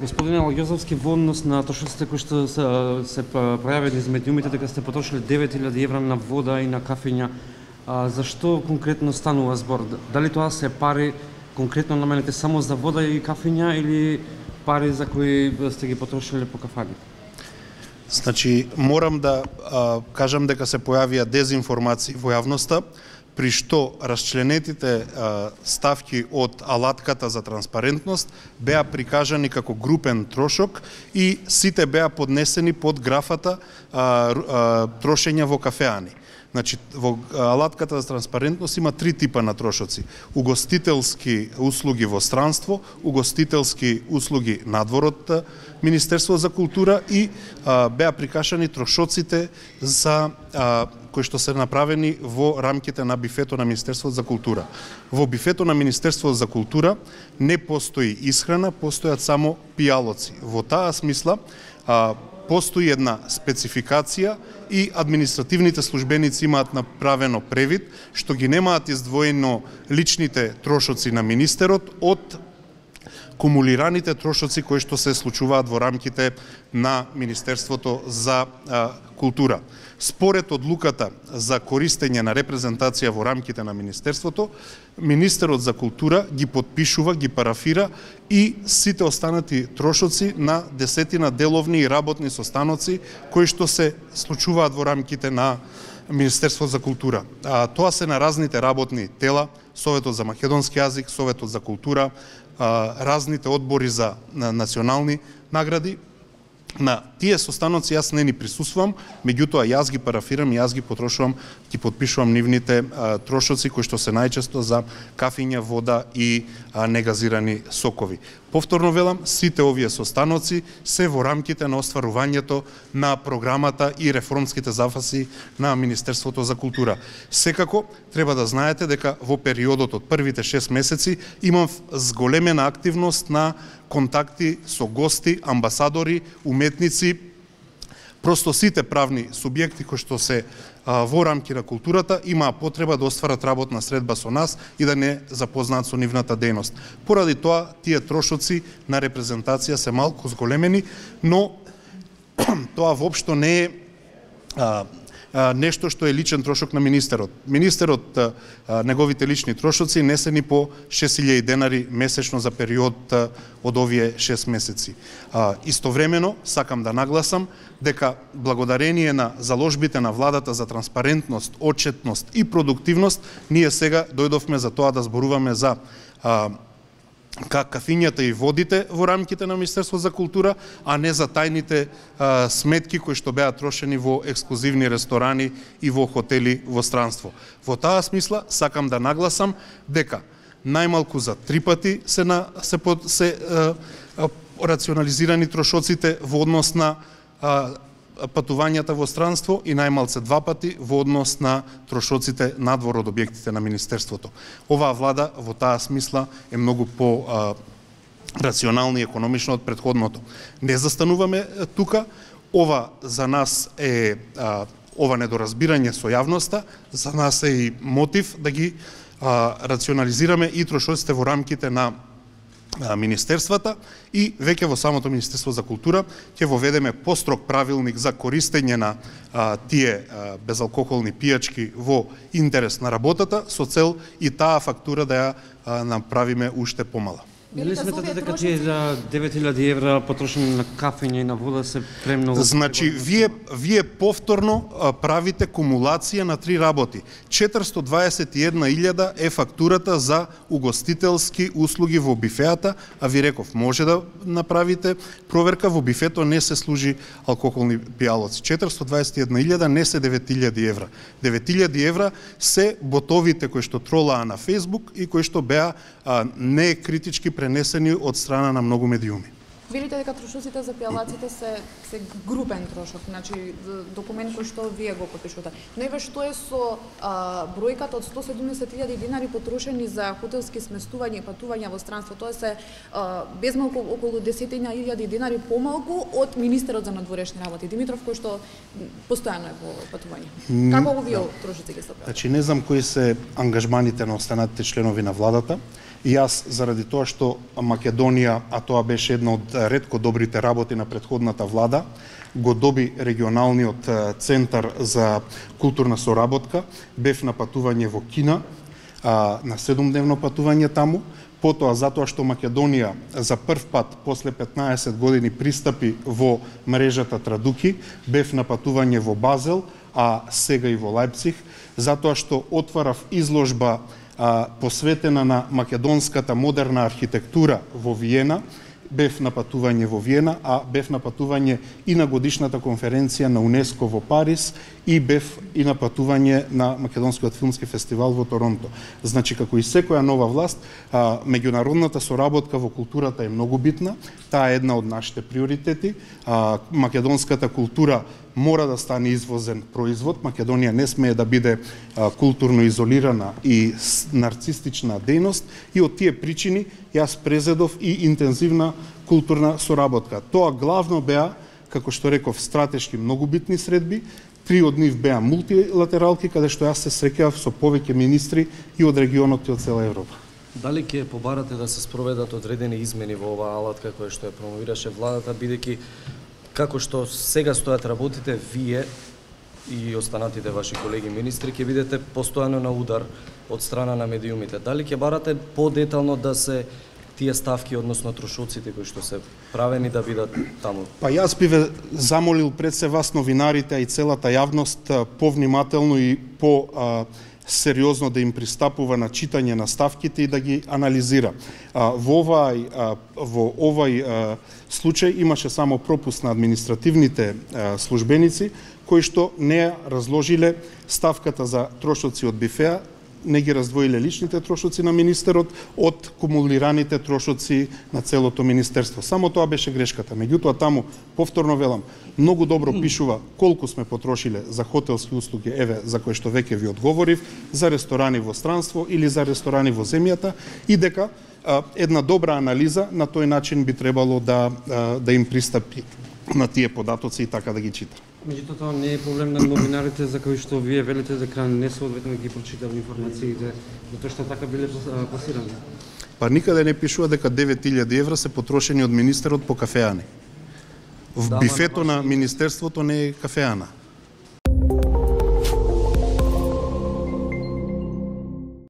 Господине Алгјозовски, во однос на трошоците кои што се пројавени из медиумите дека сте потрошили 9000 евра на вода и на кафења, зашто конкретно станува збор? Дали тоа се пари конкретно наменети само за вода и кафења или пари за кои сте ги потрошили по кафани? Значи, морам да кажам дека се појавија дезинформации во јавноста, при што расчленетите ставки од алатката за транспарентност беа прикажани како групен трошок и сите беа поднесени под графата трошења во кафеани. Значи, во алатката за транспарентност има три типа на трошоци. Угостителски услуги во странство, угостителски услуги надвор од Министерство за култура и беа прикажани трошоците за кои што се направени во рамките на бифето на Министерството за култура. Во бифето на Министерството за култура не постои исхрана, постојат само пијалоци. Во таа смисла постои една спецификација и административните службеници имаат направено превид што ги немаат издвоено личните трошоци на министерот од кумулираните трошоци кои што се случуваат во рамките на Министерството за култура. Според одлуката за користење на репрезентација во рамките на Министерството, Министерот за култура ги подпишува, ги парафира и сите останати трошоци на десетина деловни и работни состаноци кои што се случуваат во рамките на Министерство за култура. Тоа се на разните работни тела, Советот за македонски јазик, Советот за култура, разните одбори за национални награди. На тие состаноци јас не ни присуствувам, меѓутоа јас ги парафирам, јас ги потрошувам, ги подпишувам нивните трошоци кои што се најчесто за кафења, вода и негазирани сокови. Повторно велам, сите овие состаноци се во рамките на остварувањето на програмата и реформските зафаси на Министерството за култура. Секако, треба да знаете дека во периодот од првите 6 месеци имам зголемена активност на контакти со гости, амбасадори, уметници, просто сите правни субјекти кои што се во рамки на културата имаа потреба да остварат работна средба со нас и да не запознаат со нивната дејност. Поради тоа, тие трошоци на репрезентација се малку зголемени, но тоа воопшто не е нешто што е личен трошок на министерот. Министерот, неговите лични трошоци несени по 6000 денари месечно за период од овие 6 месеци. Истовремено, сакам да нагласам дека благодарение на заложбите на владата за транспарентност, отчетност и продуктивност, ние сега дојдовме за тоа да зборуваме за кафињата и водите во рамките на Министерство за култура, а не за тајните сметки кои што беа трошени во ексклузивни ресторани и во хотели во странство. Во таа смисла сакам да нагласам дека најмалку за 3 пати се рационализирани трошоците во однос на патувањата во странство и најмалце 2 пати во однос на трошоците надвор од објектите на Министерството. Оваа влада во таа смисла е многу по рационална и економична од претходното. Не застануваме тука, ова за нас е ова недоразбирање со јавноста, за нас е и мотив да ги рационализираме и трошоците во рамките на министерствата и веќе во самото Министерство за култура ќе воведеме построг правилник за користење на тие безалкохолни пијачки во интерес на работата со цел и таа фактура да ја направиме уште помала. Дали сметате дека тие за 9000 евра потрошени на кафење и на вода се премногу? Значи, вие повторно правите кумулација на 3 работи. 421.000 е фактурата за угостителски услуги во бифеата, а ви реков, може да направите проверка, во бифето не се служи алкохолни пијалоци. 421.000 не се 9000 евра. 9000 евра се ботовите кои што тролаа на Facebook и кои што беа не критички пренесени од страна на многу медиуми. Велите дека трошоците за пијалаците се групен трошок, значи документ кој што вие го подпишувате. Но еве што е со бројката од 170.000 денари потрошени за хотелски сместувања и патувања во странство, тоа се безмалку околу 10.000 денари помалку од министерот за надворешни работи Димитров, кој што постојано е во патување. Како го вие трошоци ги стапувате? Значи не знам кои се ангажманите на останатите членови на владата. И јас, заради тоа што Македонија, а тоа беше една од ретко добрите работи на претходната влада го доби регионалниот центар за културна соработка. Бев на патување во Кина, на 7-дневно патување таму. Потоа, затоа што Македонија за прв пат после 15 години пристапи во мрежата Традуки, бев на патување во Базел, а сега и во Лајпциг, затоа што отварав изложба посветена на македонската модерна архитектура во Виена. Бев на патување во Виена, а бев на патување и на годишната конференција на УНЕСКО во Париз и бев и на патување на Македонскиот филмски фестивал во Торонто. Значи, како и секоја нова власт, меѓународната соработка во културата е многу битна. Таа е една од нашите приоритети. Македонската култура мора да стане извозен производ. Македонија не смее да биде културно изолирана и нарцистична дејност, и од тие причини јас презедов и интензивна културна соработка. Тоа главно беа, како што реков, стратешки многу битни средби. 3 од нив беа мултилатералки, каде што јас се среќавав со повеќе министри и од регионот и од цела Европа. Дали ќе побарате да се спроведат одредени измени во оваа алатка која што ја промовираше владата, бидејќи како што сега стојат работите, вие и останатите ваши колеги министри ќе бидете постојано на удар од страна на медиумите. Дали ќе барате подетално да се тие ставки, односно трошоците кои што се правени да бидат таму? Па јас би ве замолил пред се вас новинарите и целата јавност повнимателно и сериозно да им пристапува на читање на ставките и да ги анализира. Во овај случај имаше само пропуст на административните службеници кои што не ја разложиле ставката за трошоци од бифеа, не ги раздвоиле личните трошоци на министерот од кумулираните трошоци на целото министерство. Само тоа беше грешката. Меѓутоа таму, повторно велам, многу добро пишува колку сме потрошиле за хотелски услуги, еве, за кои што веќе ви одговорив, за ресторани во странство или за ресторани во земјата, и дека една добра анализа на тој начин би требало да им пристапи на тие податоци и така да ги чита. Меѓутоа, тоа не е проблем на новинарите за кои што вие велите дека не соодветно ги прочитав информациите, затоа што така биле пласирани. Па никаде не пишува дека 9000 евра се потрошени од министерот по кафеани. В бифето на министерството не е кафеана.